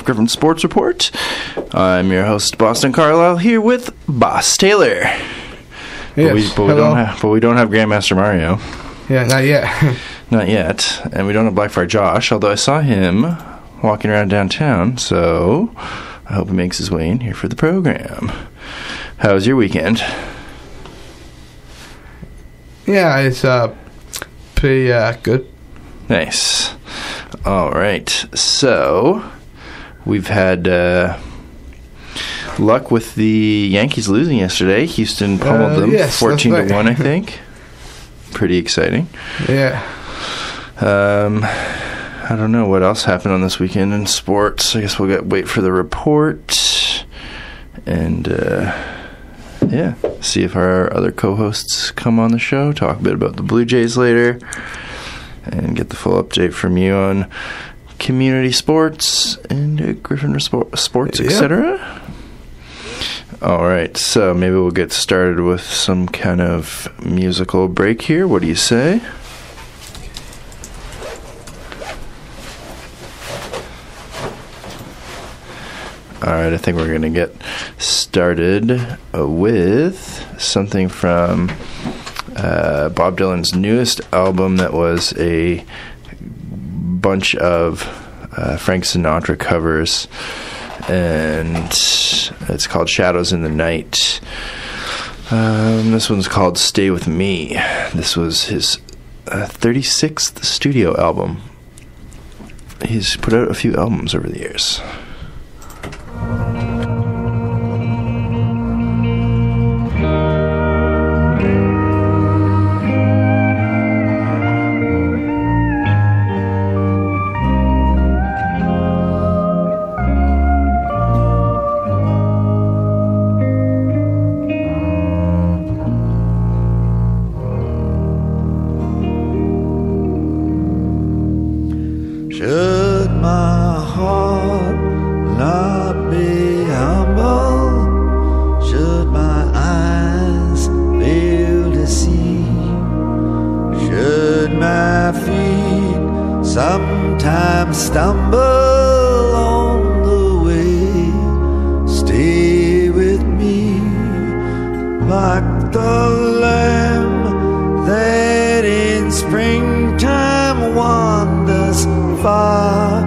Gryphon Sports Report. I'm your host, Boston Carlisle, here with Boss Taylor. Yes, but we don't have Grandmaster Mario. Yeah, not yet. Not yet. And we don't have Blackfire Josh, although I saw him walking around downtown, so I hope he makes his way in here for the program. How was your weekend? Yeah, it's pretty good. Nice. All right. So we've had luck with the Yankees losing yesterday. Houston pummeled them 14-1, I think. Pretty exciting. Yeah. I don't know what else happened on this weekend in sports. I guess we'll wait for the report and see if our other co-hosts come on the show, talk a bit about the Blue Jays later, and get the full update from you on community sports and Gryphon sports, etc. All right, so maybe we'll get started with some kind of musical break here. What do you say? All right, I think we're going to get started with something from Bob Dylan's newest album that was a bunch of Frank Sinatra covers, and it's called Shadows in the Night. This one's called Stay With Me. This was his 36th studio album. He's put out a few albums over the years. Should my heart not be humble? Should my eyes fail to see? Should my feet sometimes stumble on the way? Stay with me like the lamb that in springtime wanders far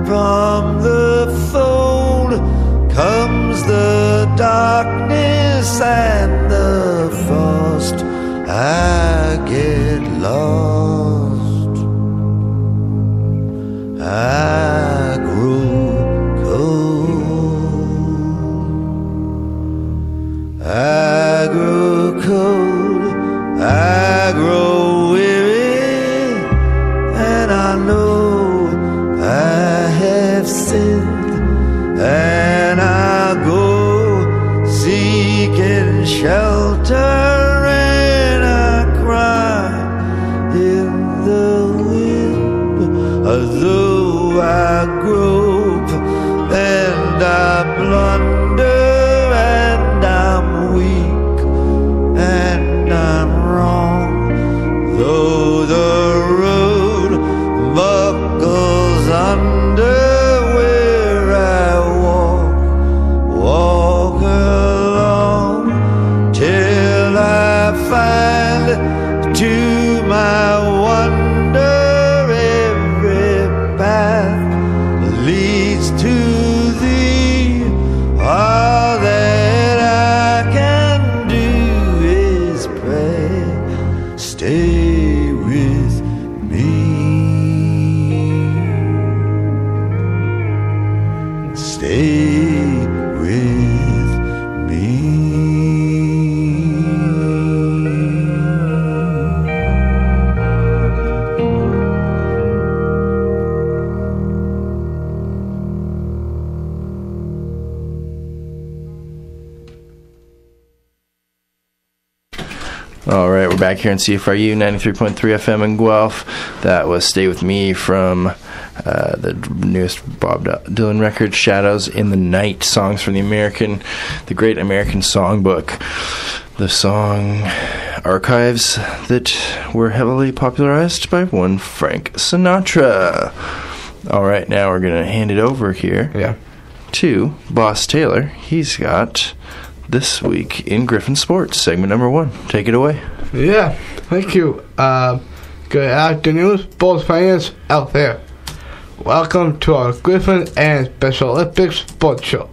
from the fold. Comes the darkness and the frost, I get lost, I grow cold, I grow cold, I grow weary, and I know I have sinned, and I go seeking shelter, and I cry in the wind, although I grope and I blunder and I'm weak and I'm wrong, though the road buckles under where I walk along, till I find to my wonder every path leads to thee. All that I can do is pray, stay with stay with me. All right, we're back here in CFRU 93.3 FM in Guelph. That was Stay With Me from the newest Bob Dylan record, Shadows in the Night, songs from the Great American Songbook, the song archives that were heavily popularized by one Frank Sinatra. All right, now we're going to hand it over here Yeah. to Boss Taylor. He's got This Week in Gryphon Sports, segment number 1. Take it away. Yeah, thank you. Good afternoon, sports fans out there. Welcome to our Gryphon and Special Olympics sports show.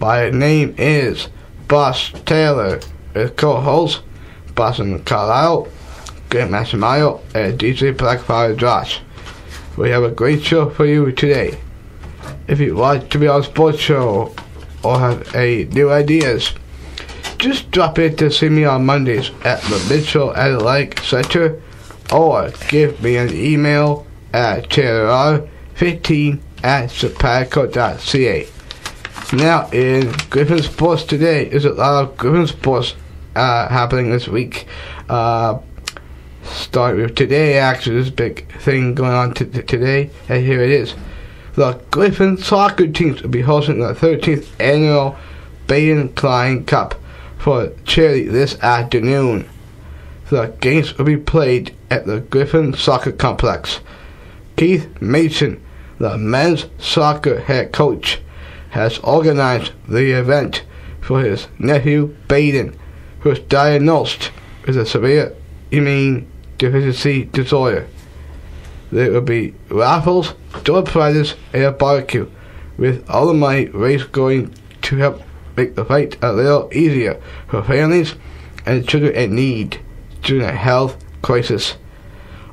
My name is Boss Taylor, with co-host Boston Carlisle, Grandmaster Mario, and DJ Blackfirejosh. We have a great show for you today. If you want to be on a sports show or have any new ideas, just drop in to see me on Mondays at the Mitchell Athletic Center, or give me an email at taylor15@sapatico.ca. Now, in Gryphon Sports today, there's a lot of Gryphon Sports happening this week. Start with today, actually, this big thing going on today, and here it is. The Gryphon soccer teams will be hosting the 13th annual Baden Klein Cup for charity this afternoon. The games will be played at the Gryphon Soccer Complex. Keith Mason, the men's soccer head coach, has organized the event for his nephew Baden, who was diagnosed with a severe immune deficiency disorder. There will be raffles, door prizes, and a barbecue, with all the money raised going to help make the fight a little easier for families and children in need during a health crisis.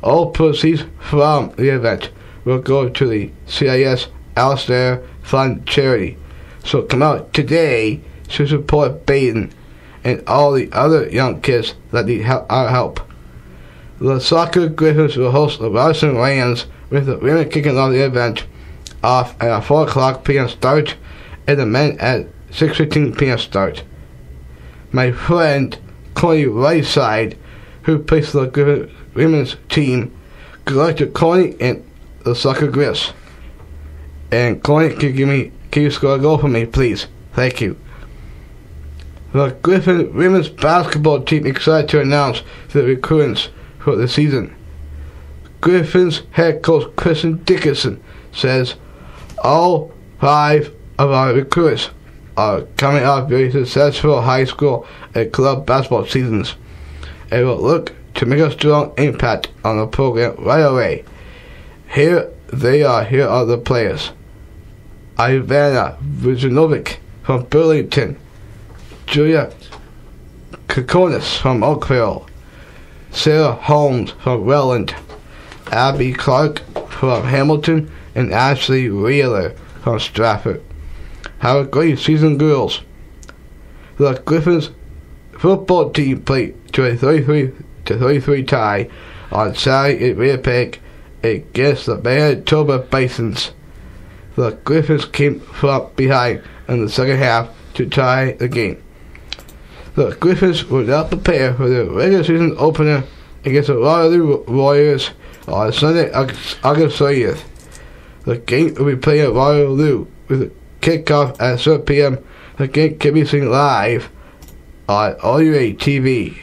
All proceeds from the event will go to the CIS Alistair Fund charity. So come out today to support Baden and all the other young kids that need our help. The soccer Gryphons will host the Robinson Rams, with the women kicking off the event off at a 4 o'clock p.m. start and the men at 6:15 p.m. start. My friend Connie Rightside, who plays for the Gryphon women's team, good luck to Connie and the soccer Griffs. And Connie, can you score a goal for me, please? Thank you. The Gryphon women's basketball team excited to announce the recruits for the season. Gryphon's head coach Kristen Dickinson says all 5 of our recruits are coming off very successful high school and club basketball seasons and will look to make a strong impact on the program right away. Here are the players. Ivana Vujanovic from Burlington, Julia Kokonis from Oakville, Sarah Holmes from Welland, Abby Clark from Hamilton, and Ashley Wheeler from Stratford. Have a great season, girls. The Gryphons football team played to a 33 tie on Saturday in Winnipeg against the Manitoba Bisons. The Gryphons came from behind in the second half to tie the game. The Gryphons were not prepared for their regular season opener against the Waterloo Warriors on Sunday, August 30th. The game will be played at Waterloo with a kickoff at 7 p.m. The game can be seen live on OUA TV.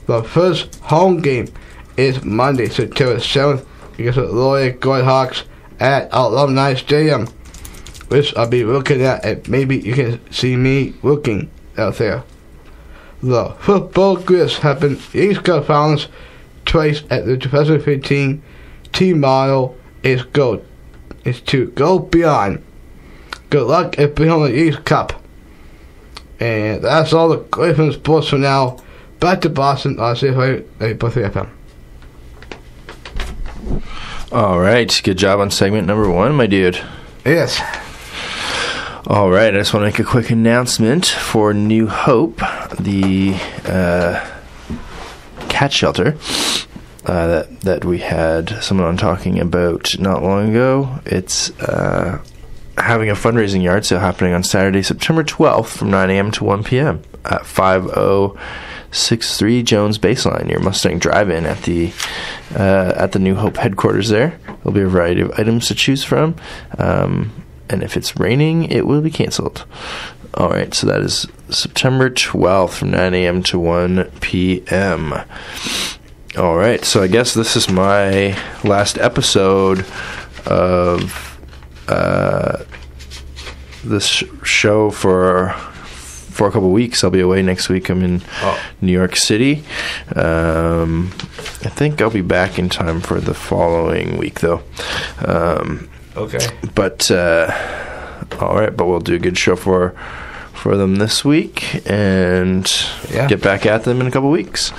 The first home game is Monday, September 7th against the Loyal Goldhawks at Alumni Stadium, which I'll be looking at, and maybe you can see me looking out there. The football Griffs have been East Cup finalists twice at the 2015 team motto is to go beyond. Good luck and bring home the East Cup. And that's all the Gryphon sports for now. Back to Boston on CFI 8.3 FM. All right, good job on segment number 1, my dude. Yes. All right, I just want to make a quick announcement for New Hope, the cat shelter that we had someone on talking about not long ago. It's having a fundraising yard sale happening on Saturday, September 12th from 9 a.m. to 1 p.m. at 5063 Jones Baseline, near Mustang Drive-In at the New Hope headquarters there. There'll be a variety of items to choose from. And if it's raining, it will be canceled. All right, so that is September 12th from 9 a.m. to 1 p.m. All right, so I guess this is my last episode of this show for a couple weeks. I'll be away next week. I'm in New York City. I think I'll be back in time for the following week, though. Okay. But all right, but we'll do a good show for them this week and get back at them in a couple weeks.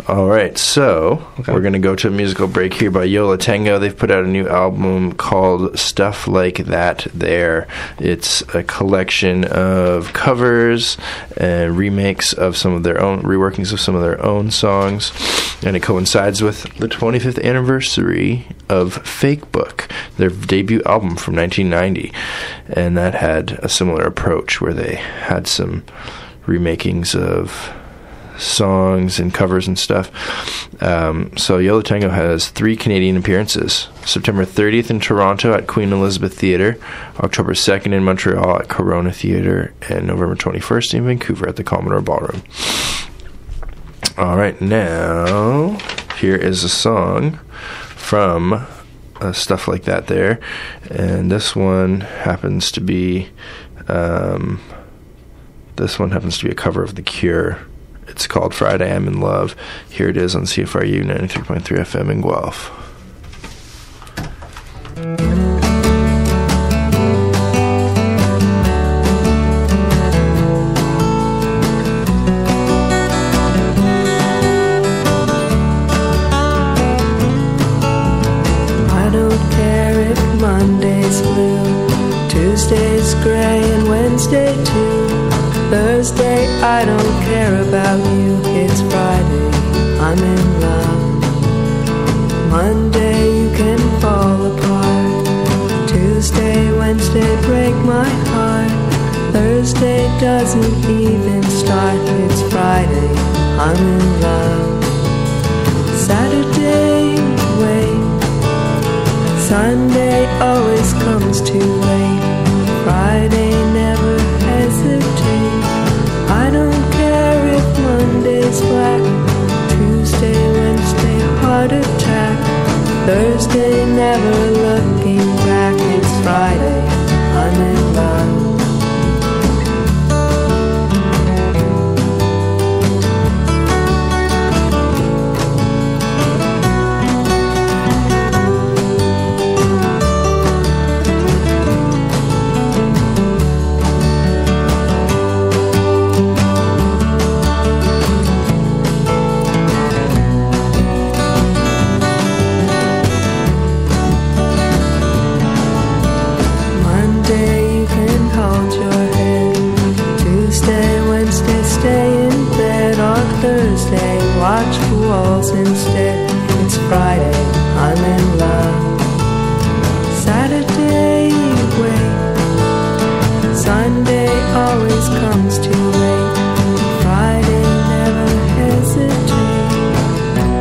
All right, so we're going to go to a musical break here by Yola Tango. They've put out a new album called Stuff Like That There. It's a collection of covers and remakes of some of their own, reworkings of some of their own songs, and it coincides with the 25th anniversary of Fake Book, their debut album from 1990, and that had a similar approach where they had some remakings of songs and covers and stuff. So Yola Tango has 3 Canadian appearances: September 30th in Toronto at Queen Elizabeth Theatre, October 2nd in Montreal at Corona Theatre, and November 21st in Vancouver at the Commodore Ballroom. All right, now here is a song from Stuff Like That There, and this one happens to be a cover of The Cure. It's called Friday I'm in Love. Here it is on CFRU 93.3 FM in Guelph. I don't care if Monday's blue, Tuesday's gray and Wednesday too. Thursday, I don't care about you. It's Friday, I'm in love. Monday, you can fall apart. Tuesday, Wednesday, break my heart. Thursday doesn't even start. It's Friday, I'm in love. Saturday, wait. Sunday always comes too late. Friday, never hesitate. I don't care if Monday's black. Tuesday, Wednesday, heart attack. Thursday, never looking back. It's Friday, I'm in love. Watch the walls instead. It's Friday, I'm in love. Saturday, wait. Sunday always comes too late. Friday, never hesitate.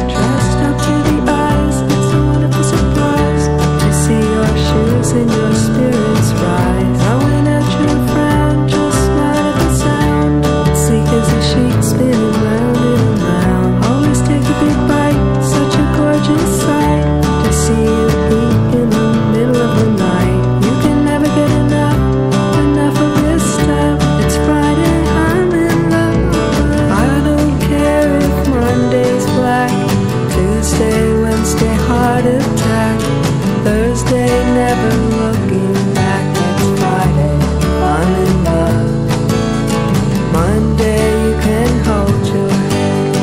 Dressed up to the eyes, it's a wonderful surprise to see your shoes and your spirits rise. Throwing out your frown, just smile at the sound. Sleek as a sheet spinning round and round. Take a big bite, such a gorgeous sight to see you eat in the middle of the night. You can never get enough of this stuff. It's Friday, I'm in love. I don't care if Monday's black. Tuesday, Wednesday, heart attack. Thursday, never looking back. It's Friday, I'm in love. Monday, you can hold your head.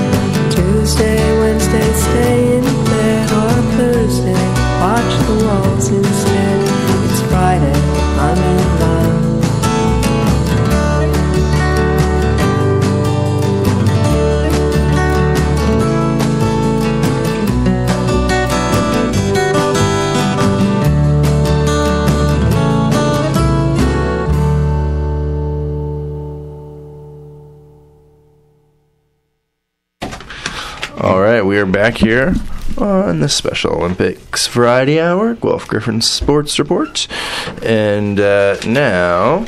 Tuesday, Wednesday, stay in bed. Or Thursday, watch the walls instead. It's Friday, I'm in love. All right, we are back here on the Special Olympics Variety Hour, Guelph Gryphon Sports Report. And now,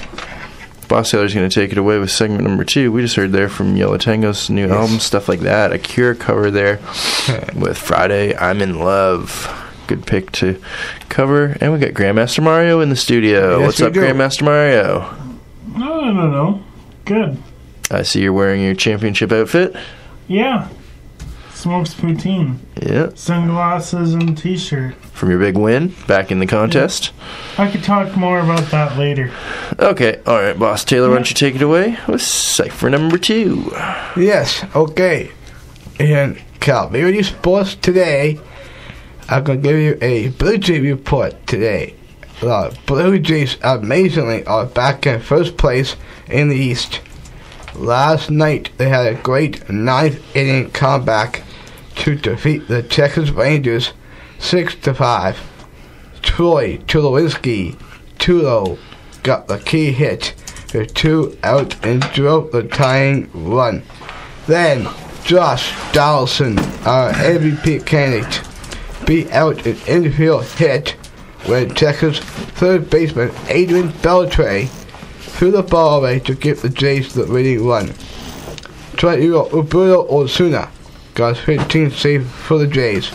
Boss Taylor's going to take it away with segment number 2. We just heard there from Yola Tango's new album, Stuff Like That, a Cure cover there with Friday, I'm in Love. good pick to cover. And we got Grandmaster Mario in the studio. Yes, What's we up, do. Grandmaster Mario? No. Good. I see you're wearing your championship outfit. Yeah. Smokes poutine. Yeah. Sunglasses and t-shirt. From your big win back in the contest. I could talk more about that later. Okay. All right, Boss Taylor, why don't you take it away with Cypher number 2. Yes, okay. In Calvary Sports today, I'm going to give you a Blue Jay report today. The Blue Jays amazingly are back in first place in the East. Last night, they had a great 9th inning comeback to defeat the Texas Rangers 6-5. Troy Tulo got the key hit with 2 out and drove the tying run. Then Josh Donaldson, our MVP candidate, beat out an infield hit when Texas third baseman Adrian Beltre threw the ball away to give the Jays the winning run. 20-year-old Roberto Osuna got 15 save for the Jays.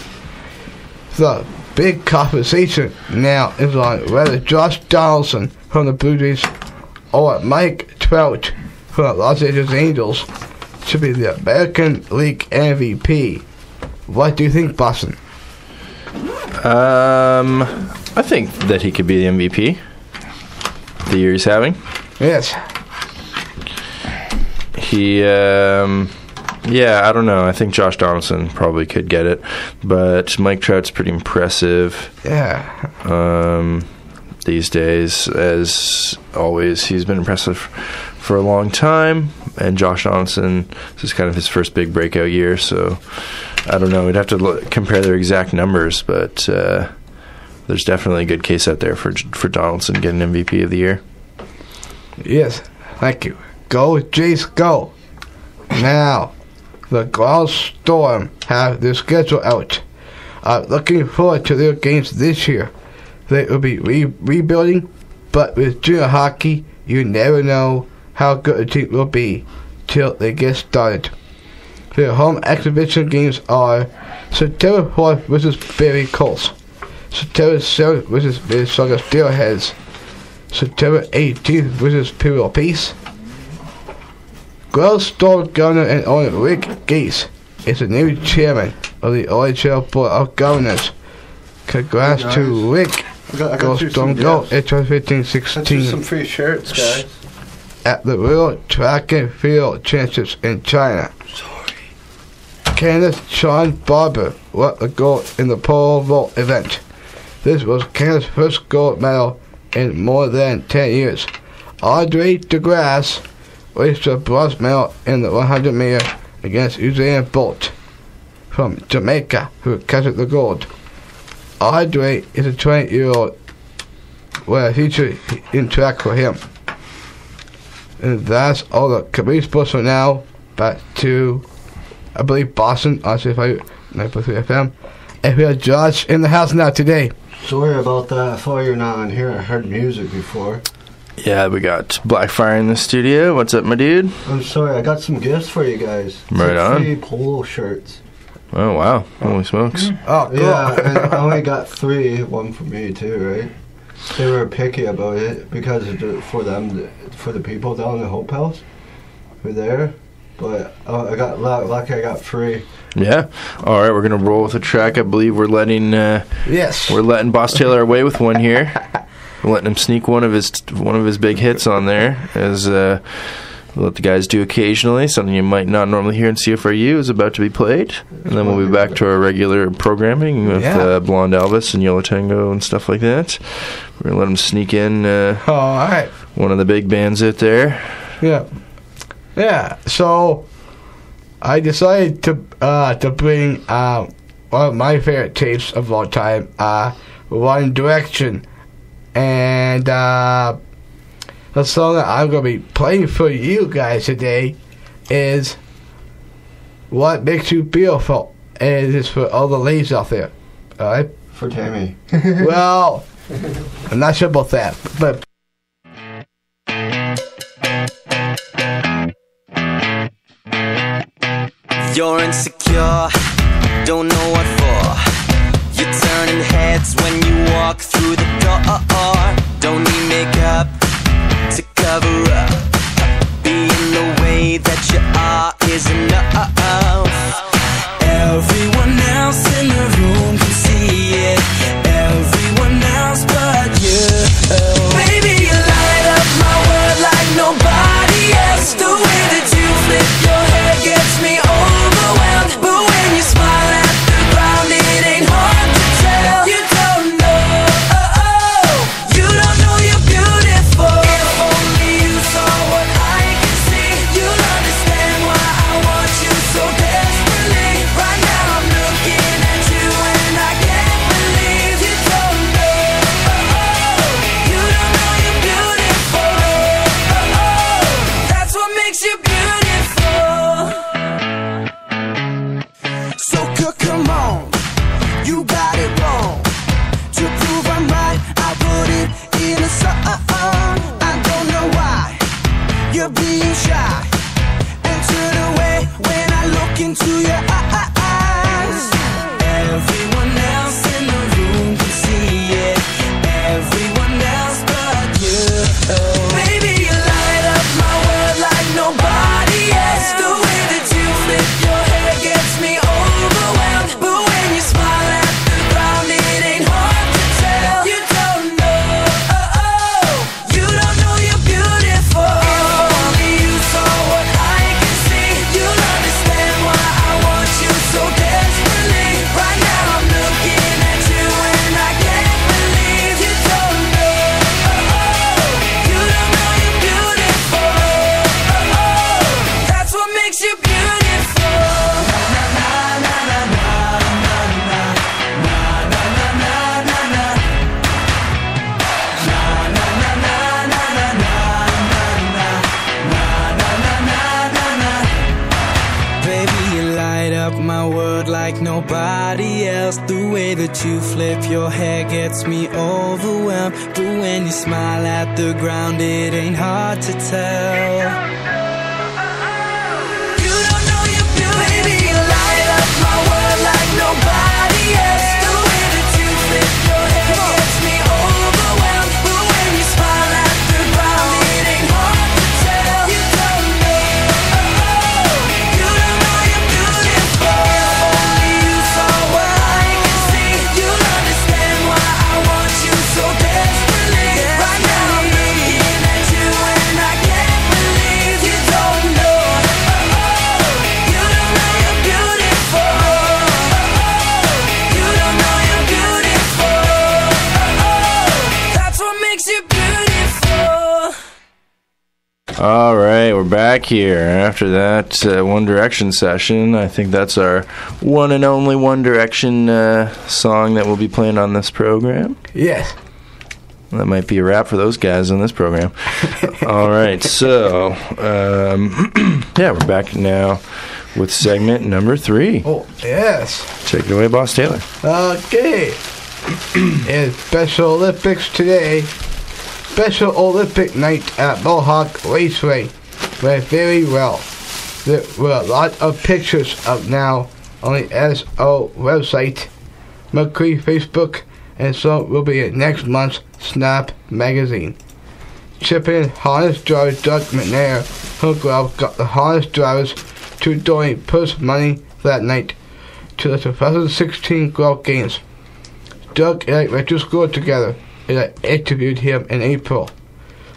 The big conversation now is on whether Josh Donaldson from the Blue Jays or Mike Trout from the Los Angeles Angels should be the American League MVP. What do you think, Boston? I think that he could be the MVP. The year he's having. Yes. I don't know. I think Josh Donaldson probably could get it, but Mike Trout's pretty impressive. Yeah. These days, as always, he's been impressive for a long time, and Josh Donaldson, this is kind of his first big breakout year, so I don't know. We'd have to compare their exact numbers, but there's definitely a good case out there for Donaldson getting MVP of the year. Yes. Thank you. Go, Jays, go. Now, the Ground Storm have their schedule out. Looking forward to their games this year. They will be rebuilding, but with junior hockey, you never know how good a team will be till they get started. Their home exhibition games are September 4th versus Berry Colts, September 7th versus Minnesota Steelheads, September 18th versus Imperial Peace. Ground Storm Governor and owner Rick Gates is the new chairman of the OHL Board of Governors. Congrats to Rick. Go Storm Go! It's 15-16 some free shirts, guys. at the World Track and Field Championships in China. Canada's Sean Barber won the gold in the pole vault event. This was Canada's first gold medal in more than 10 years. Andre DeGrasse raced a bronze medal in the 100 meter against Usain Bolt from Jamaica, who captured the gold. Andre is a 20-year-old where a future in track for him. And that's all the community sports for now. Back to, I believe, Boston on 9.3 FM. And we have Josh in the house now today. Sorry about that. I thought you were not on here. I heard music before. Yeah, we got Blackfire in the studio. What's up, my dude? I'm sorry. I got some gifts for you guys. Right on. 3 polo shirts. Oh, wow. Holy smokes. Oh, cool. Yeah, and I only got 3. One for me, too, right? They were picky about it because for them, for the people down in the Hope House who were there. But I got lucky. I got 3. Yeah. All right, we're going to roll with the track. I believe we're letting Yes. we're letting Boss Taylor away with one here. We're letting him sneak one of his big hits on there, as we'll let the guys do occasionally. Something you might not normally hear in CFRU is about to be played, and then we'll be back to our regular programming with Blonde Elvis and Yellow Tango and stuff like that. We're gonna let him sneak in All right. one of the big bands out there. Yeah. Yeah. So I decided to bring one of my favorite tapes of all time, One Direction. And the song that I'm going to be playing for you guys today is What Makes You Beautiful. And it's for all the ladies out there. Alright? For Tammy. Well, I'm not sure about that. But You're insecure, don't know what for. You're turning turning heads when you walk through the door. Don't need makeup to cover up. Being the way that you are is enough. Everyone else in the room can see it. Everyone else but you. Baby, you light up my world like nobody else. The way that you flip your hair gets me overwhelmed. But when you smile at the ground, it ain't hard to tell. You don't know, you don't know you're beautiful. If only you saw what I can see, you'll understand why I want you so desperately. Right now I'm looking at you and I can't believe you don't know, you don't know you're beautiful. That's what makes you beautiful. So come on, you got it wrong. To prove I'm right, I put it in a song. I don't know why you're being shy and turn away when I look into your eyes. Everyone else in the room can see it. Everyone else but you. Baby, you light up my world like nobody else. The way that you flip your hair gets me overwhelmed. But when you smile at the ground, it ain't hard to tell. You don't know, you don't know you're beautiful. If only you saw what I can see, you'll understand why I want you so desperately. Right now I'm looking at you and I can't believe you don't know, you don't know you're beautiful. That's what makes you beautiful. Baby, you light up my world like nobody else. The way that you flip your hair gets me overwhelmed. But when you smile at the ground, it ain't hard to tell. You don't know you're beautiful. Baby, you light up my world like nobody else. The way that you flip your hair gets me overwhelmed. But when you smile at the ground, it ain't hard to tell. You don't know, you don't know you're beautiful. If only you saw what I can see, you'll understand why I want you so desperately. Right now I'm looking at you and I can't believe you don't know, you don't know you're beautiful. You don't know you're beautiful. That's what makes you beautiful. All right, we're back here after that One Direction session. I think that's our one and only One Direction song that we'll be playing on this program. Yes. That might be a wrap for those guys on this program. All right, so yeah, we're back now with segment number 3. Oh, yes. Take it away, Boss Taylor. Okay. It's Special Olympics today. Special Olympic night at Mohawk Raceway went very well. There were a lot of pictures up now on the SO website, McCree Facebook, and so will be in next month's Snap magazine. Champion harness driver Doug McNair Hillgrove got the harness drivers to donate purse money that night to the 2016 Grove Games. Doug and I went to school together, and I interviewed him in April.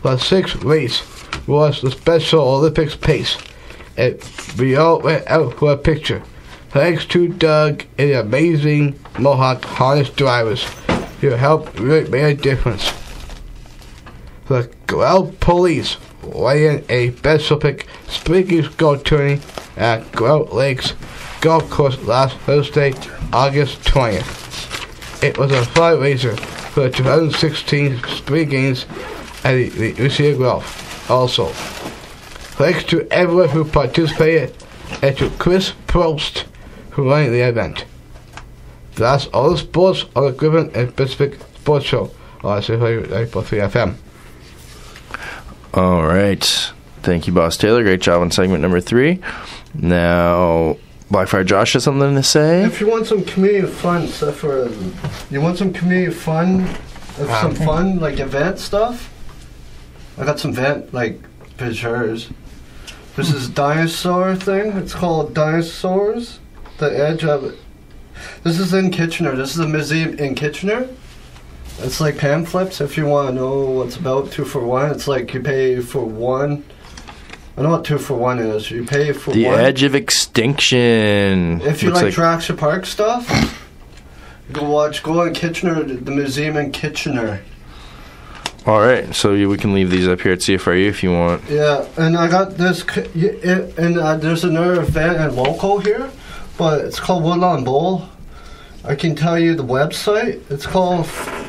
The 6th race was the Special Olympics pace, and we all went out for a picture. Thanks to Doug and the amazing Mohawk harness drivers who helped really make a difference. The Grout Police ran a Special Olympic Spring Golf Tourney at Grout Lakes Golf Course last Thursday, August 20th. It was a fundraiser for the 2016 Spring Games at the UCA Golf. Also, thanks to everyone who participated and to Chris Prost who ran the event. That's all the sports on the Gryphon and Pacific Sports Show on 693 FM. All right. Thank you, Boss Taylor. Great job on segment number 3. Now, Blackfire Josh has something to say. If you want some community fun stuff for, you want some community fun, some fun like event stuff. I got some event like pictures. This is dinosaur thing. It's called Dinosaurs. The edge of it. This is in Kitchener. This is a museum in Kitchener. It's like pamphlets if you want to know what's about 2 for 1. It's like you pay for one. I know what 2 for 1 is. You pay for The one. Edge of Extinction. If you Looks like Jurassic Park stuff, go in Kitchener, the museum in Kitchener. All right, so we can leave these up here at CFRU if you want. Yeah, and I got this, and there's another event in local here, but it's called Woodlawn Bowl. I can tell you the website. It's called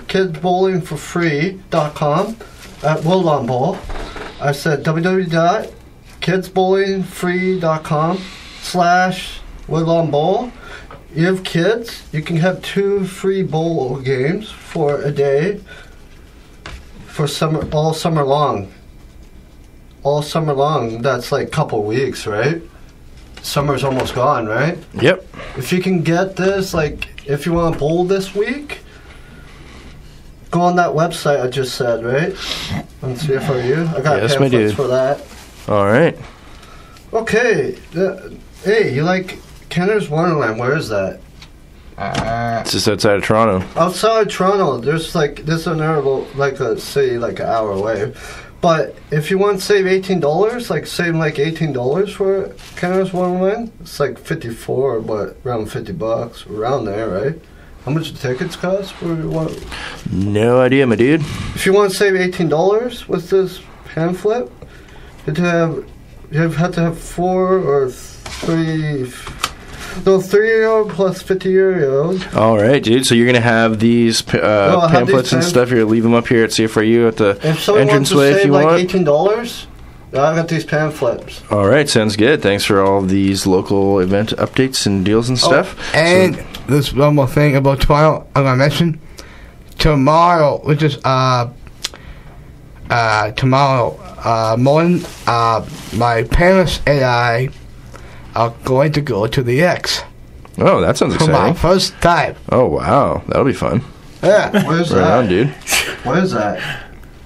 kidsbowlingforfree.com at Woodlawn Bowl. I said www.kidsbowlingfree.com/Woodlawn Bowl. You have kids, you can have 2 free bowl games for a day for all summer long. All summer long, that's like a couple weeks, right? Summer's almost gone, right? Yep. If you can get this, like, if you want to bowl this week, go on that website I just said, right? On CFRU. I got Yes, my pamphlets dude. for that. All right. Okay. Hey, you like Kenner's Wonderland? Where is that? It's just outside of Toronto. Outside Toronto. There's another, like a city, like an hour away. But if you want to save $18, like save like $18 for Kenner's Wonderland, it's like 54, but around $50, around there, right? How much the tickets cost? No idea, my dude. If you want to save $18 with this pamphlet, you have to have 4 or 3. No, 3-year-old plus 50-year-old. All right, dude. So you're gonna have these pamphlets and stuff. You're gonna leave them up here at CFRU at the If someone wants to entranceway if save you like want. $18, I got these pamphlets. All right, sounds good. Thanks for all of these local event updates and deals and stuff. And there's one more thing about tomorrow I'm gonna mention. Tomorrow, which is tomorrow morning, my parents and I are going to go to the X Oh, that sounds for my exciting. first time. Oh, wow. That'll be fun. Yeah. Where's Right that? on, dude. What is that?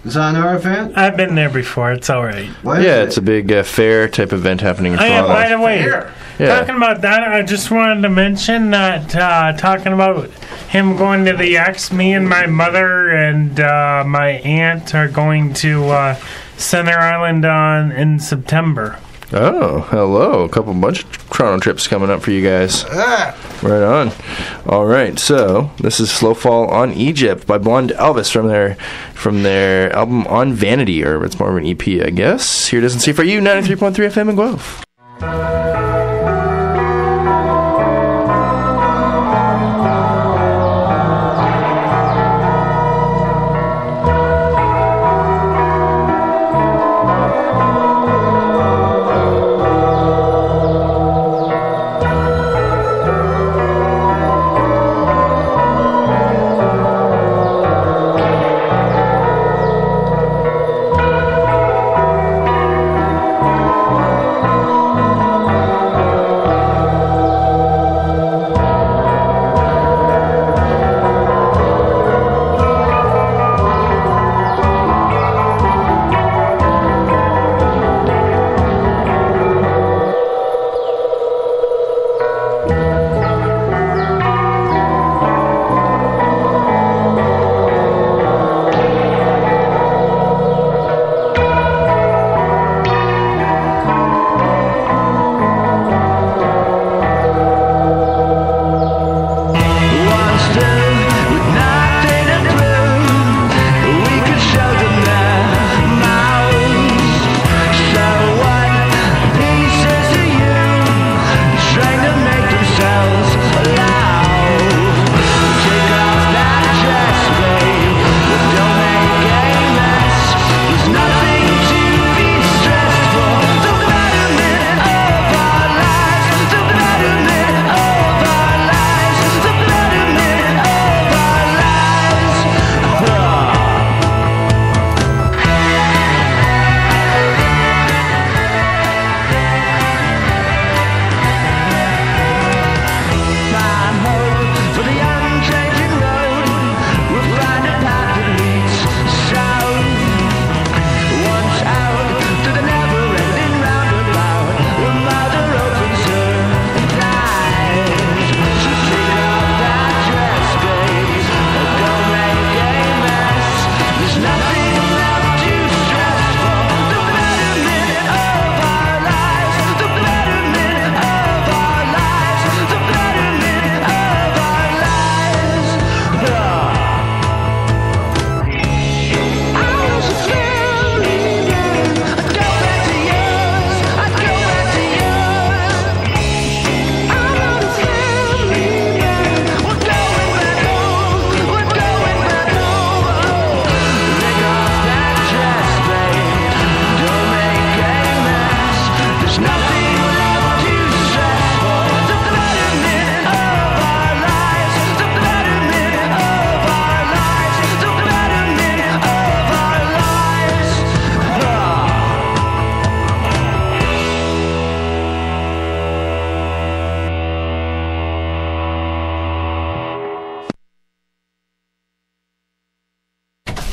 Is that an event? I've been there before. It's all right. What is Yeah, it? it's a big fair type event happening in By Toronto. the way, Yeah. talking about that, I just wanted to mention that talking about him going to the X, me and my mother and my aunt are going to Center Island in September. Oh, hello. A bunch of Toronto trips coming up for you guys. Right on. All right, so this is Slow Fall on Egypt by Blonde Elvis from their album On Vanity, or it's more of an EP, I guess. Here it is in C4U 93.3 FM in Guelph.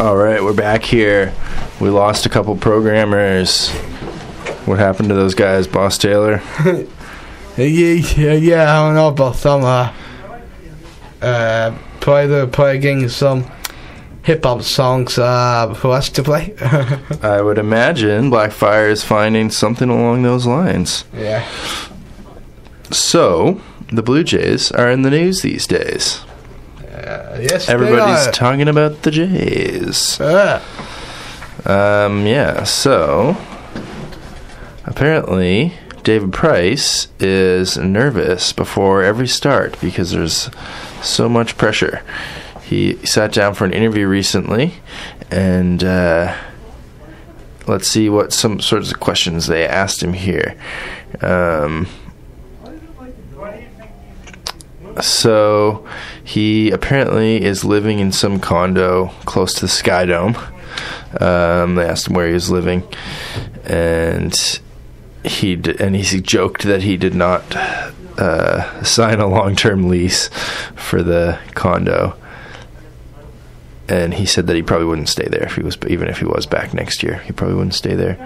All right, we're back here. We lost a couple programmers. What happened to those guys, Boss Taylor? Yeah, I don't know about some. Probably getting some hip hop songs for us to play. I would imagine Blackfire is finding something along those lines. Yeah. So, the Blue Jays are in the news these days. Yes, Everybody's they are. talking about the Jays. Yeah, so apparently David Price is nervous before every start because there's so much pressure. He sat down for an interview recently, and let's see what some sorts of questions they asked him here. So he apparently is living in some condo close to the Sky Dome. They asked him where he was living, and he joked that he did not sign a long-term lease for the condo, and he said that he probably wouldn't stay there even if he was back next year. He probably wouldn't stay there.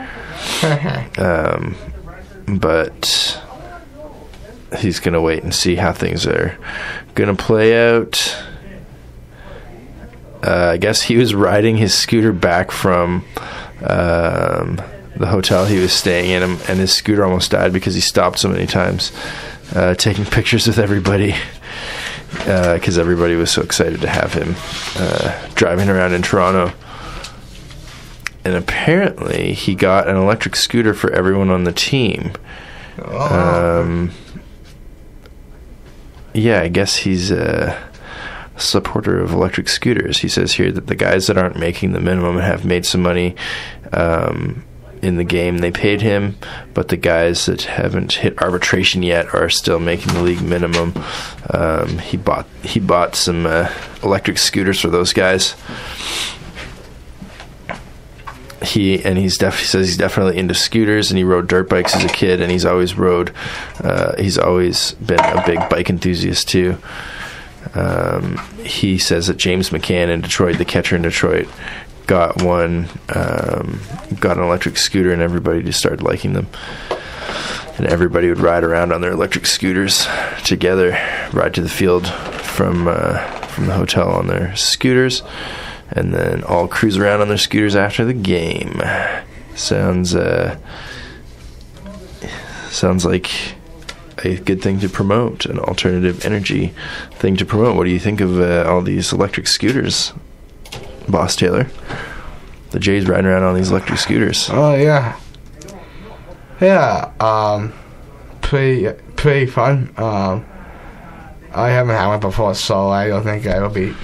But he's going to wait and see how things are going to play out. I guess he was riding his scooter back from the hotel he was staying in, and his scooter almost died because he stopped so many times taking pictures with everybody because everybody was so excited to have him driving around in Toronto. And apparently he got an electric scooter for everyone on the team. Yeah, I guess he's a supporter of electric scooters. He says here that the guys that aren't making the minimum have made some money in the game. They paid him, but the guys that haven't hit arbitration yet are still making the league minimum. He bought some electric scooters for those guys. He says he's definitely into scooters, and he rode dirt bikes as a kid, and he's always been a big bike enthusiast too. He says that James McCann in Detroit, the catcher in Detroit, got an electric scooter, and everybody just started liking them. And everybody would ride around on their electric scooters together, ride to the field from the hotel on their scooters, and then all cruise around on their scooters after the game. Sounds like a good thing to promote, an alternative energy thing to promote. What do you think of all these electric scooters, Boss Taylor? The Jays riding around on these electric scooters. Oh yeah, pretty fun. I haven't had one before, so I don't think I will be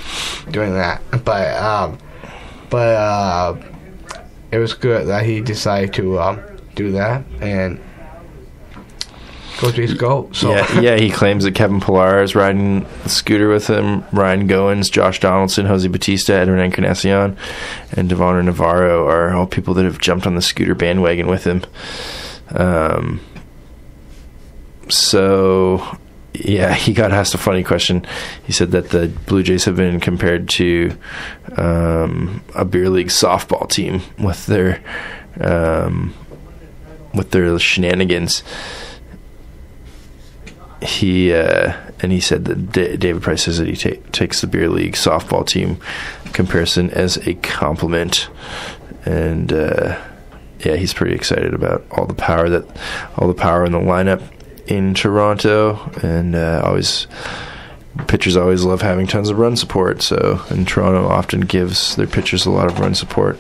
doing that. But it was good that he decided to do that and go to his goal. So. Yeah, he claims that Kevin Pillar is riding the scooter with him. Ryan Goins, Josh Donaldson, Jose Batista, Edwin Encarnacion, and Devonner Navarro are all people that have jumped on the scooter bandwagon with him. So, yeah, he got asked a funny question. He said that the Blue Jays have been compared to a beer league softball team with their shenanigans. He said that David Price says that he takes the beer league softball team comparison as a compliment, and he's pretty excited about all the power in the lineup in Toronto, and pitchers always love having tons of run support. So, and Toronto often gives their pitchers a lot of run support.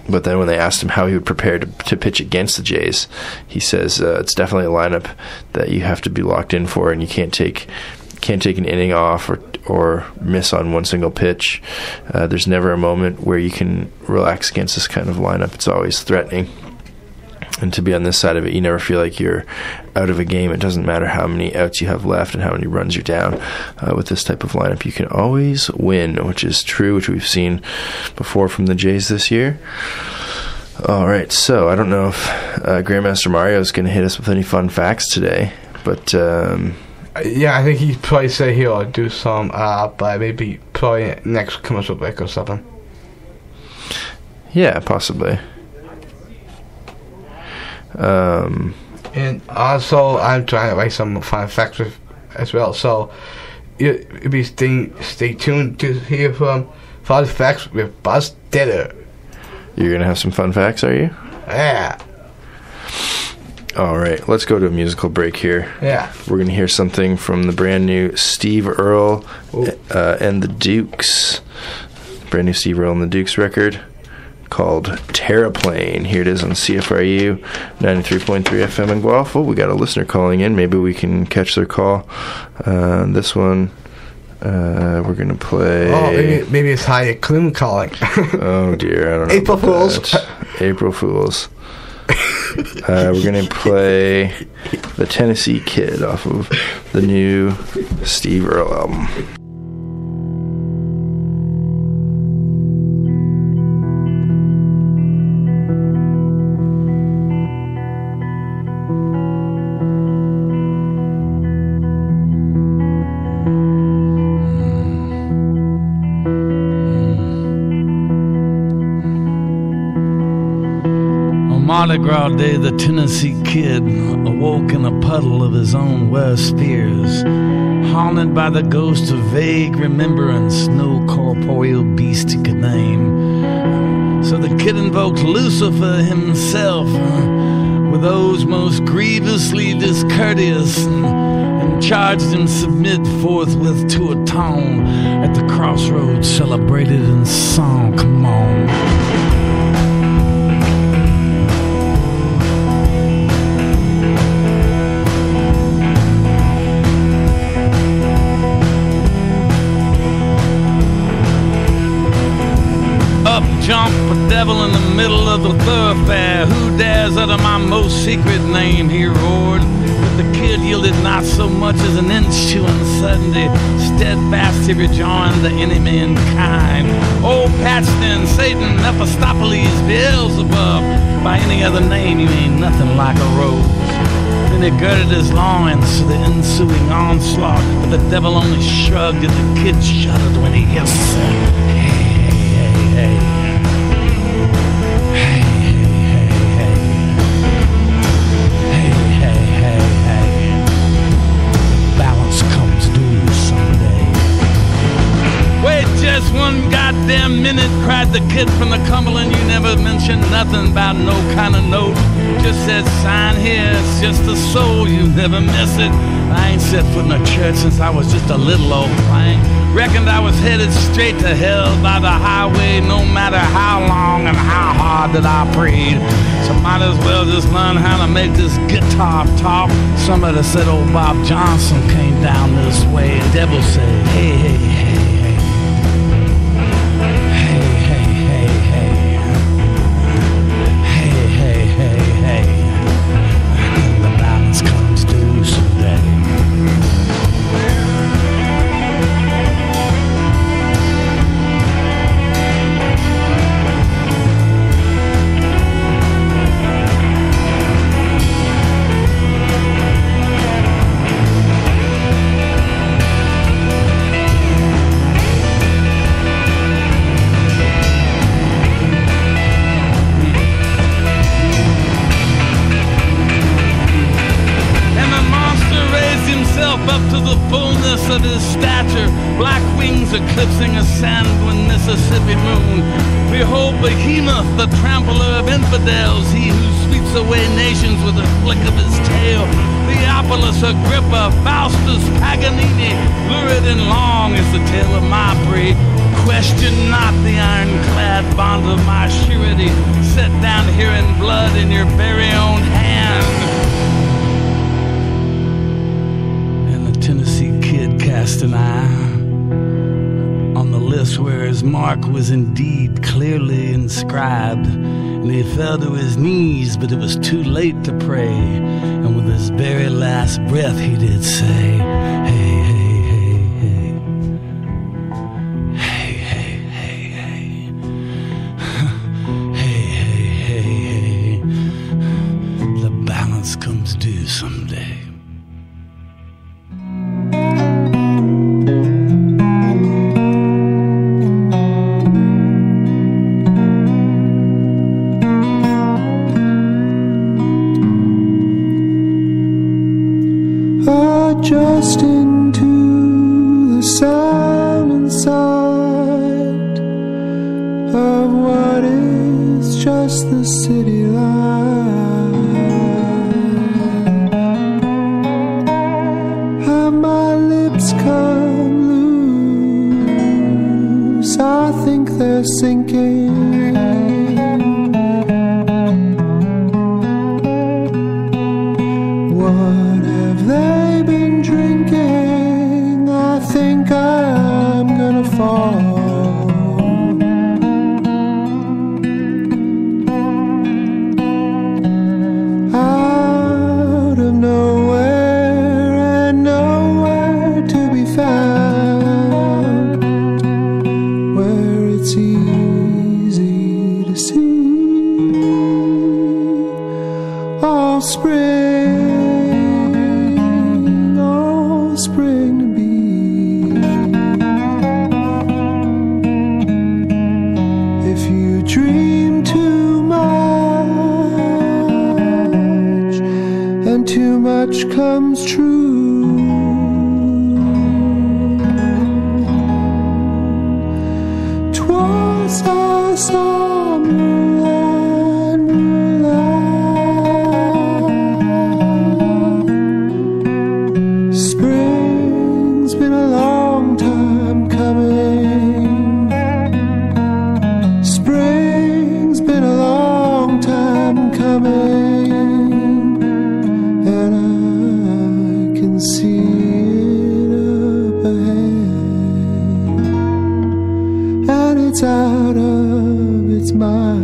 But then when they asked him how he would prepare to pitch against the Jays, he says it's definitely a lineup that you have to be locked in for, and you can't take an inning off or miss on one single pitch. There's never a moment where you can relax against this kind of lineup. It's always threatening. And to be on this side of it, you never feel like you're out of a game. It doesn't matter how many outs you have left and how many runs you're down. With this type of lineup, you can always win, which is true, which we've seen before from the Jays this year. All right, so I don't know if Grandmaster Mario is going to hit us with any fun facts today, but yeah, I think he probably said he'll do some, but maybe probably next commercial break or something. Yeah, possibly. And also, I'm trying to write some fun facts as well. So, you'll be stay tuned to hear from Fun Facts with Buzz Ditter. You're going to have some fun facts, are you? Yeah. All right, let's go to a musical break here. Yeah. We're going to hear something from the brand new Steve Earle and the Dukes. Brand new Steve Earle and the Dukes record called Terraplane. Here it is on CFRU 93.3 FM in Guelph. Oh, we got a listener calling in. Maybe we can catch their call. This one, we're going to play... Oh, maybe it's Heidi Klum calling. Oh, dear. I don't know. April Fools. April Fools. We're going to play The Tennessee Kid off of the new Steve Earle album. Mardi Gras Day, the Tennessee Kid awoke in a puddle of his own worst fears, haunted by the ghost of vague remembrance no corporeal beast he could name. So the kid invoked Lucifer himself with those most grievously discourteous and charged him submit forthwith to atone at the crossroads celebrated in song. Come on. Jump a devil in the middle of the thoroughfare. Who dares utter my most secret name? He roared. But the kid yielded not so much as an inch to uncertainty. Steadfast he rejoined the enemy in kind. Old Paxton, Satan, Mephistopheles, Beelzebub. By any other name you ain't nothing like a rose. Then he girded his loins to the ensuing onslaught. But the devil only shrugged and the kid shuddered when he hissed. Hey. Just one goddamn minute, cried the kid from the Cumberland. You never mentioned nothing about no kind of note. Just said sign here, it's just a soul, you never miss it. I ain't set foot in a church since I was just a little old thing. Reckoned I was headed straight to hell by the highway, no matter how long and how hard that I prayed. So might as well just learn how to make this guitar talk. Somebody said old Bob Johnson came down this way. And devil said, hey, hey, hey. Of his stature, black wings eclipsing a sanguine Mississippi moon. Behold Behemoth, the trampler of infidels, he who sweeps away nations with a flick of his tail. Theophilus Agrippa, Faustus Paganini, lurid and long is the tale of my breed. Question not the ironclad bond of my surety, set down here in blood in your very own hand. Tennessee Kid cast an eye on the list where his mark was indeed clearly inscribed, and he fell to his knees, but it was too late to pray, and with his very last breath he did say, hey, hey, hey, hey, hey, hey, hey, hey, hey, hey, hey, hey, the balance comes due someday. just into the sound and sight of what is just the city light. Have my lips come loose? I think they're sinking. What have they been drinking? I think I'm gonna fall. Out of nowhere and nowhere to be found, where it's easy to see all spring, all spring to be. If you dream too much and too much comes true, twas I saw moonlight, moonlight. Spring's been a long time coming. Spring's been a long time coming, and I can see it up ahead, and it's out of its mind.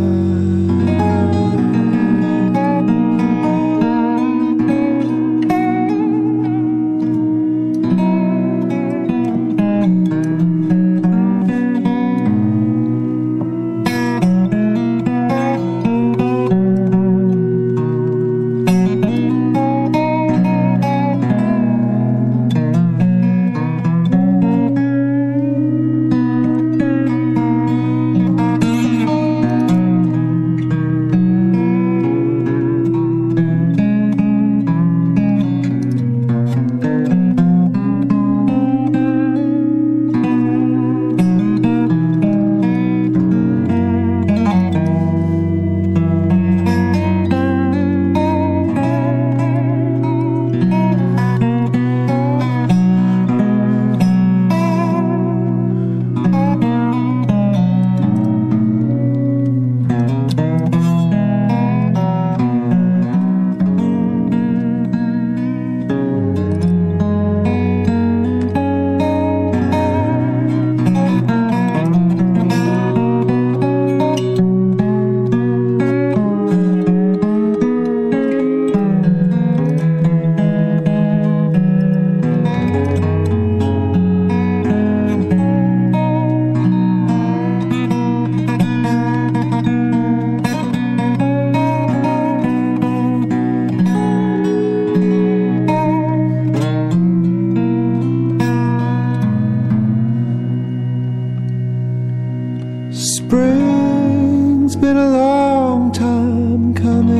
Spring's been a long time coming.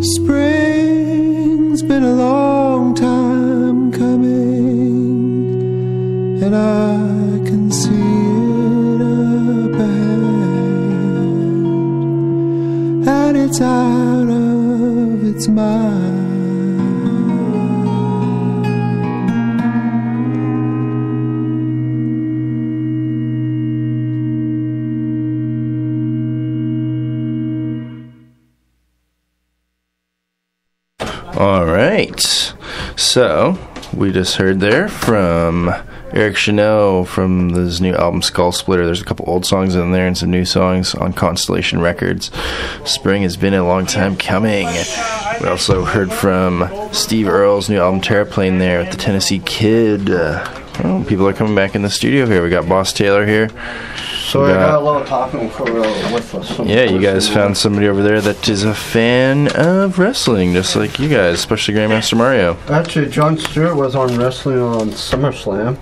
Spring's been a long time coming, and I can see it up ahead, and it's out of its mind. All right. So, we just heard there from Eric Chanel from his new album Skull Splitter. There's a couple old songs in there and some new songs on Constellation Records. Spring has been a long time coming. We also heard from Steve Earle's new album Terraplane there with the Tennessee Kid. People are coming back in the studio here. We got Boss Taylor here. So I got a little talking for with us. Yeah, you guys found somebody over there that is a fan of wrestling, just like you guys, especially Grandmaster Mario. Actually, Jon Stewart was on wrestling on SummerSlam.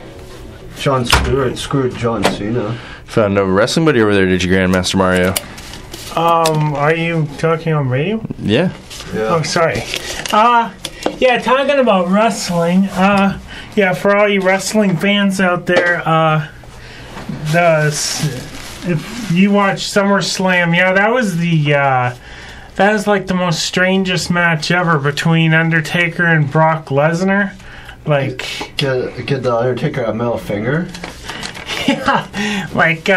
Jon Stewart screwed John Cena. Found a wrestling buddy over there, did you, Grandmaster Mario? Are you talking on radio? Yeah. Oh, sorry. Yeah, talking about wrestling. Yeah, for all you wrestling fans out there, if you watch SummerSlam, yeah, that was like the most strangest match ever between Undertaker and Brock Lesnar. Like, get the Undertaker a middle finger. Yeah, like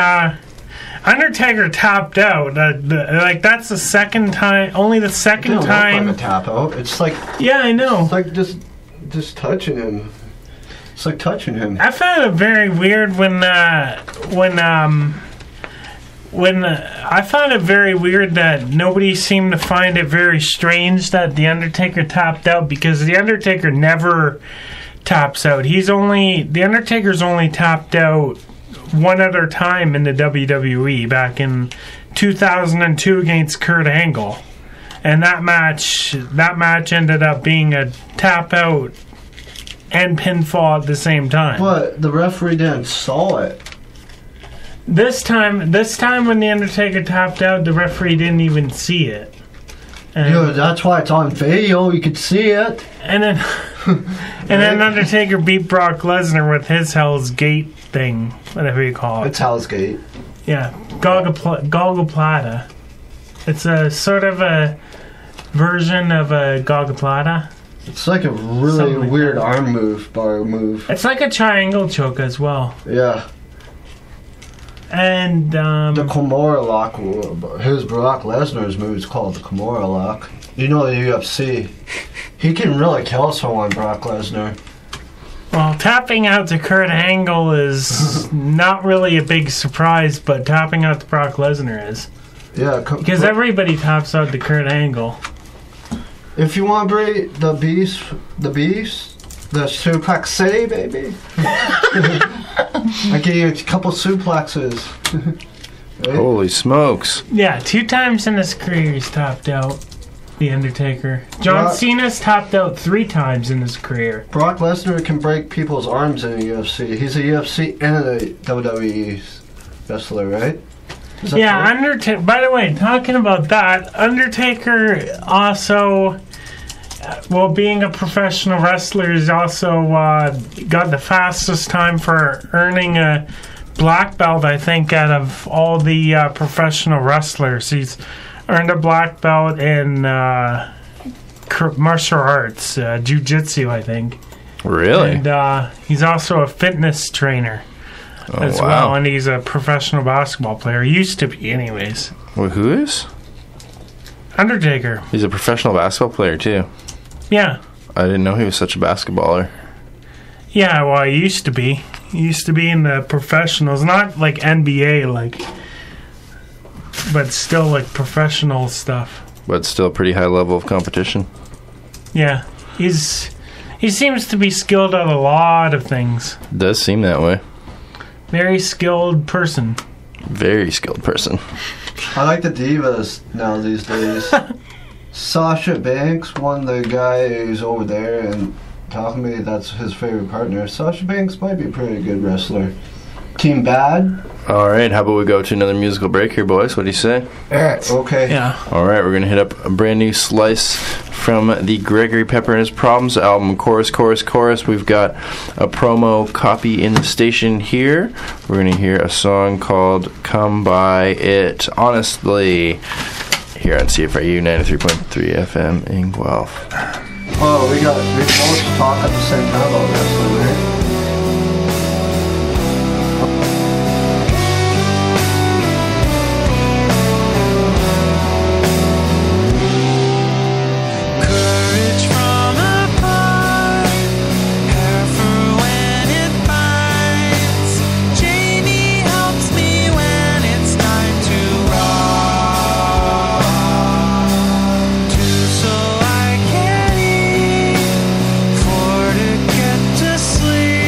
Undertaker tapped out. Like that's the second time. Only the second time. Like a tap out. It's like yeah, I know. It's like just touching him. It's like touching him. I found it very weird when I found it very weird that nobody seemed to find it very strange that the Undertaker tapped out, because the Undertaker never taps out. The Undertaker's only tapped out one other time in the WWE back in 2002 against Kurt Angle, and that match ended up being a tap out and pinfall at the same time. But the referee didn't saw it. This time when the Undertaker tapped out, the referee didn't even see it. And that's why it's on video. You could see it. And then, then Undertaker beat Brock Lesnar with his Hell's Gate thing, whatever you call it. It's Hell's Gate. Yeah, Golgoplata. It's a sort of a version of a Golgoplata. It's like a really weird arm bar move. It's like a triangle choke as well. Yeah. And the Kimura lock, his Brock Lesnar's move is called the Kimura lock. You know the UFC. He can really kill someone, Brock Lesnar. Well, tapping out to Kurt Angle is not really a big surprise, but tapping out to Brock Lesnar is. Yeah, because everybody taps out to Kurt Angle. If you want to break the beast, the suplex city, baby. I gave you a couple suplexes. Right? Holy smokes. Yeah, 2 times in his career he's topped out. The Undertaker. John Cena's topped out 3 times in his career. Brock Lesnar can break people's arms in the UFC. He's a UFC and a WWE wrestler, right? Yeah, Undertaker. By the way, talking about that, Undertaker also, being a professional wrestler, is also got the fastest time for earning a black belt, I think, out of all the professional wrestlers. He's earned a black belt in martial arts, jiu-jitsu, I think. Really? And he's also a fitness trainer as well, and he's a professional basketball player. He used to be, anyways. Well, who is? Undertaker. He's a professional basketball player, too. Yeah. I didn't know he was such a basketballer. Yeah, well, he used to be. He used to be in the professionals, not like NBA, but still like professional stuff. But still a pretty high level of competition. Yeah. He seems to be skilled at a lot of things. Does seem that way. Very skilled person. Very skilled person. I like the divas now these days. Sasha Banks, one of the guy who's over there and talking to me, that's his favorite partner. Sasha Banks might be a pretty good wrestler. Team Bad. All right, how about we go to another musical break here, boys? What do you say? Okay. Yeah. All right, we're going to hit up a brand new slice from the Gregory Pepper and His Problems album, Chorus, Chorus, Chorus. We've got a promo copy in the station here. We're going to hear a song called Come By It Honestly here on CFRU 93.3 FM in Guelph. Oh, we both talk at the same time about wrestling, right? Sleep.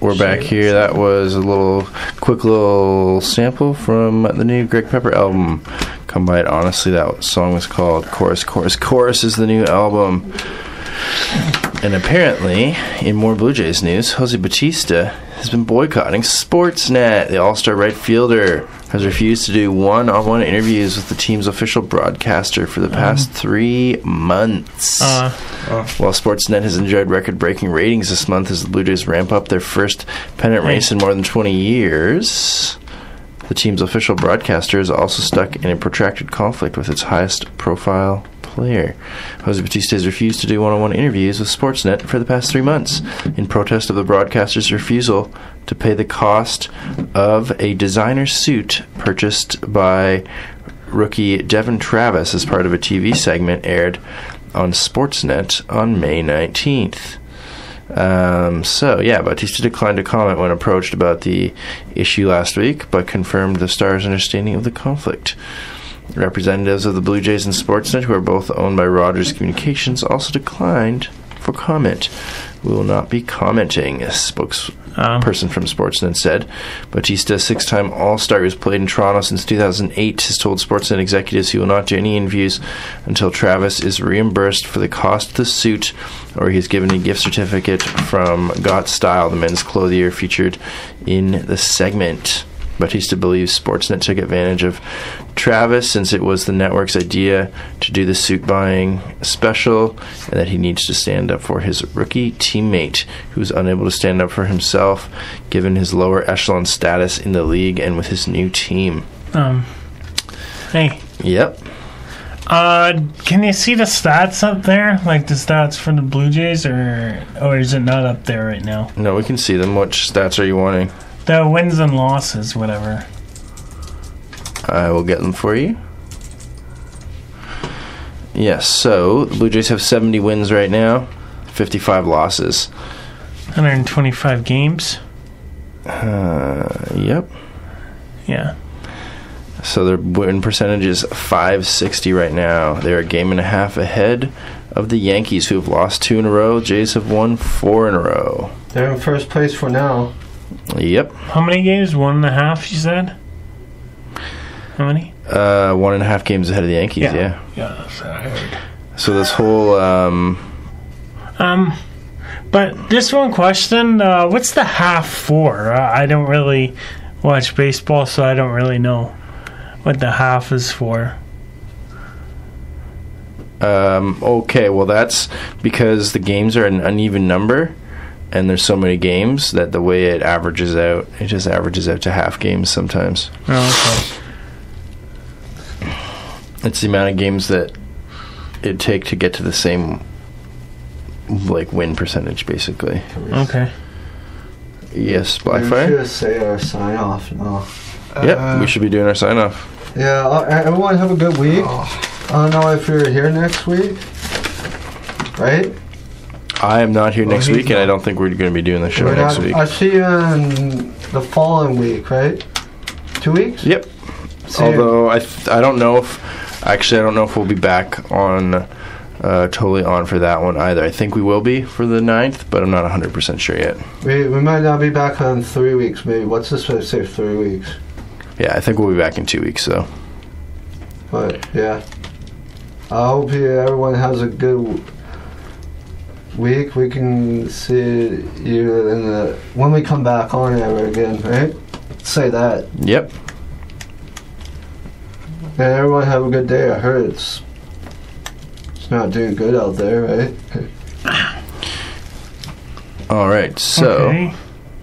We're back here. That was a quick little sample from the new Greg Pepper album. Come by it honestly. That song was called Chorus, Chorus, Chorus is the new album. And apparently, in more Blue Jays news, Jose Bautista has been boycotting Sportsnet. The all-star right fielder has refused to do one-on-one interviews with the team's official broadcaster for the past 3 months. While Sportsnet has enjoyed record-breaking ratings this month as the Blue Jays ramp up their first pennant race in more than 20 years, the team's official broadcaster is also stuck in a protracted conflict with its highest-profile player. Jose Bautista has refused to do one-on-one interviews with Sportsnet for the past 3 months in protest of the broadcaster's refusal to pay the cost of a designer suit purchased by rookie Devin Travis as part of a TV segment aired on Sportsnet on May 19th. Bautista declined to comment when approached about the issue last week, but confirmed the Stars' understanding of the conflict. Representatives of the Blue Jays and Sportsnet, who are both owned by Rogers Communications, also declined for comment. We will not be commenting, a spokesperson from Sportsnet said. Bautista, 6-time All-Star who has played in Toronto since 2008, has told Sportsnet executives he will not do any interviews until Travis is reimbursed for the cost of the suit, or he is given a gift certificate from Got Style, the men's clothier featured in the segment. Bautista believes Sportsnet took advantage of Travis since it was the network's idea to do the suit buying special, and that he needs to stand up for his rookie teammate who is unable to stand up for himself given his lower echelon status in the league and with his new team. Hey. Yep. Can you see the stats up there? Like the stats for the Blue Jays, or is it not up there right now? No, we can see them. Which stats are you wanting? The wins and losses, whatever. I will get them for you. Yes, so the Blue Jays have 70 wins right now, 55 losses. 125 games? Yep. Yeah. So their win percentage is .560 right now. They're a game and a half ahead of the Yankees, who have lost 2 in a row. Jays have won 4 in a row. They're in first place for now. Yep. How many games? 1.5, you said? How many? 1.5 games ahead of the Yankees, yeah. Yeah, that's what I heard. So this whole... But just one question. What's the half for? I don't really watch baseball, so I don't really know what the half is for. Okay, well that's because the games are an uneven number, and there's so many games that the way it averages out, it just averages out to half games sometimes. Oh, okay. It's the amount of games that it'd take to get to the same win percentage, basically. Okay. Yes, We Blackfire? should say our sign off now. Yep, we should be doing our sign off. Yeah, everyone have a good week. I don't know if you're here next week, right? I am not here next week, and I don't think we're going to be doing the show next week. I'll see you in the following week, right? 2 weeks? Yep. Although I don't know if... Actually, I don't know if we'll be back on... totally on for that one either. I think we will be for the 9th, but I'm not 100% sure yet. We might not be back on 3 weeks, maybe. What's this supposed to say, 3 weeks? Yeah, I think we'll be back in 2 weeks, though. But, yeah. I hope everyone has a good week. We can see you when we come back on ever again, right? Say that. Yep. And everyone have a good day. I heard it's not doing good out there, right? All right, so... Okay.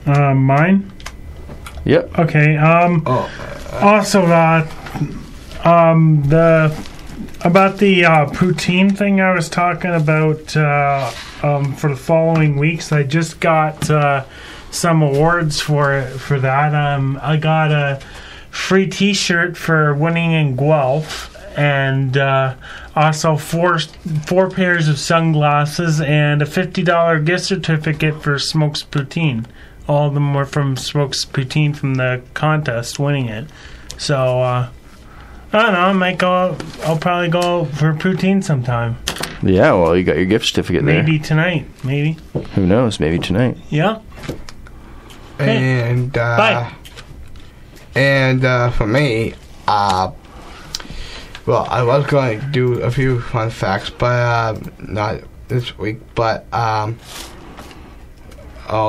Mine? Yep. Okay, also, about the poutine thing I was talking about for the following weeks, I just got some awards for that. I got a free T-shirt for winning in Guelph, and also four pairs of sunglasses and a $50 gift certificate for Smokes Poutine. All of them were from Smokes Poutine from the contest, winning it. So, I don't know, I'll probably go for poutine sometime. Yeah, well, you got your gift certificate there. Maybe tonight, maybe. Who knows, maybe tonight. Yeah. Okay. And Bye. And for me, well, I was going to do a few fun facts, but not this week. But I'll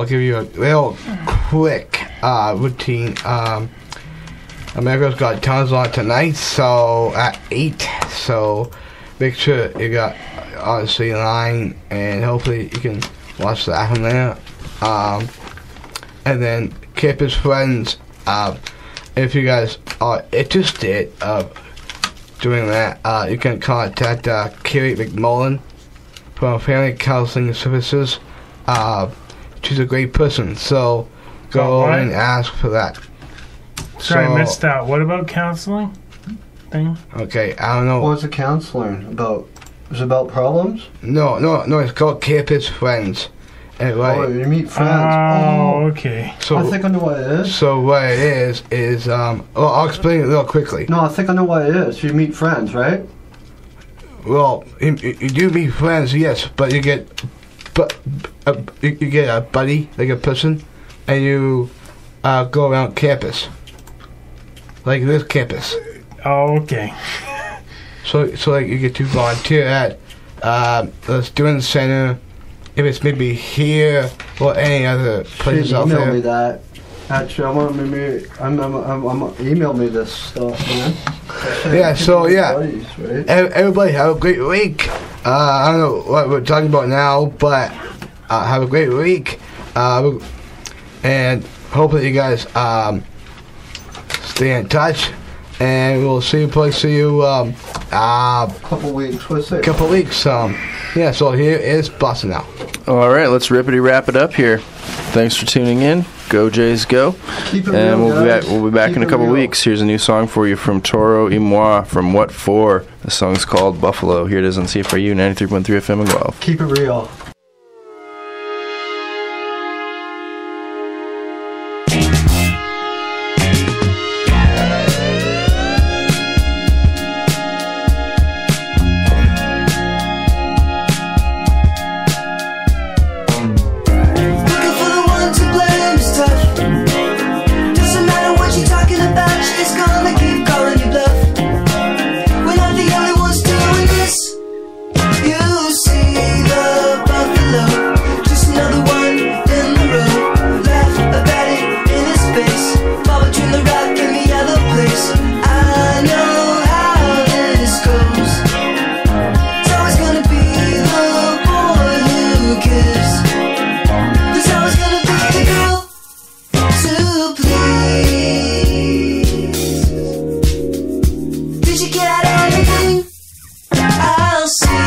give you a real quick routine. America's Got Talent's on tonight, so at 8. So make sure you got obviously in line, and hopefully you can watch that from there. And then Campus Friends, if you guys are interested of doing that, you can contact Carrie McMullen from Family Counseling Services. She's a great person, so go and ask for that. Sorry, I missed out. What about counseling thing? Okay, I don't know. What was the counseling about? Was it about problems? No, it's called Campus Friends. And Oh, you meet friends. Oh, okay. So I think I know what it is. So what it is well, I'll explain it real quickly. No, I think I know what it is. You meet friends, right? Well, you do meet friends, yes, but you get you get a buddy, like a person, and you go around campus, like this campus. Oh, okay. So like you get to volunteer at the student center, if it's maybe here or any other places out Email there. me that. Actually, I want I'm email me this stuff, man. Yeah, so yeah, Buddies, right? everybody have a great week. I don't know what we're talking about now, but have a great week, and hopefully you guys stay in touch, and we'll see you Couple weeks. What's it? couple weeks. Yeah, so here is Boston now. All right, let's rippity wrap it up here. Thanks for tuning in. Go Jays, go! Keep it And real, guys. we'll be back Keep in a it couple real. weeks. Here's a new song for you from Toro y Moi from What For. The song's called Buffalo. Here it is on CFRU 93.3 FM in Guelph. Keep it real. Looking for the one to blame is tough. Doesn't matter what you're talking about, she's gonna keep calling you bluff. We're not the only ones doing this. You see the buffalo, just another one in the road. Laugh about it in his face, fall between the rock and the other place. I know how this goes. It's always gonna be the boy who cares. There's always gonna be a girl to please. Did you get everything? I'll see